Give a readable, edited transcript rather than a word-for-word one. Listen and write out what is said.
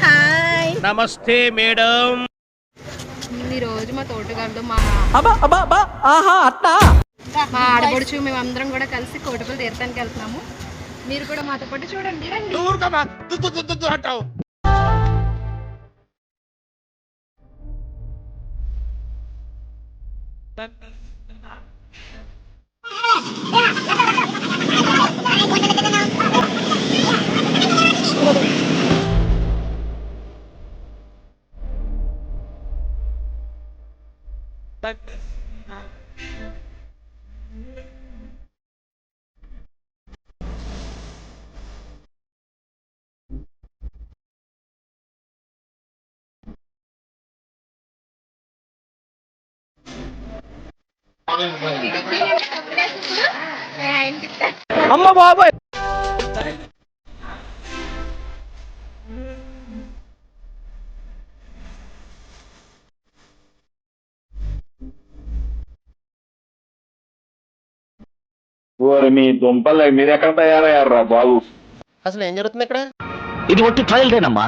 Hi నమస్తే madam. ఈ రోజు మా తోటగారితో మా ఆడపడుచు మేమందరం కూడా కలిసి కోటపల్లి తీర్థానికి వెళ్తున్నాము. మీరు కూడా మాతో పాటు చూడండి. అమ్మ బాబాయ్. మీ దుంపలు మీరు ఎక్కడ తయారయ్యారా బాబు? అసలు ఏం జరుగుతుంది ఇక్కడ? ఇది ఒట్టి ట్రయల్ దేనమ్మా.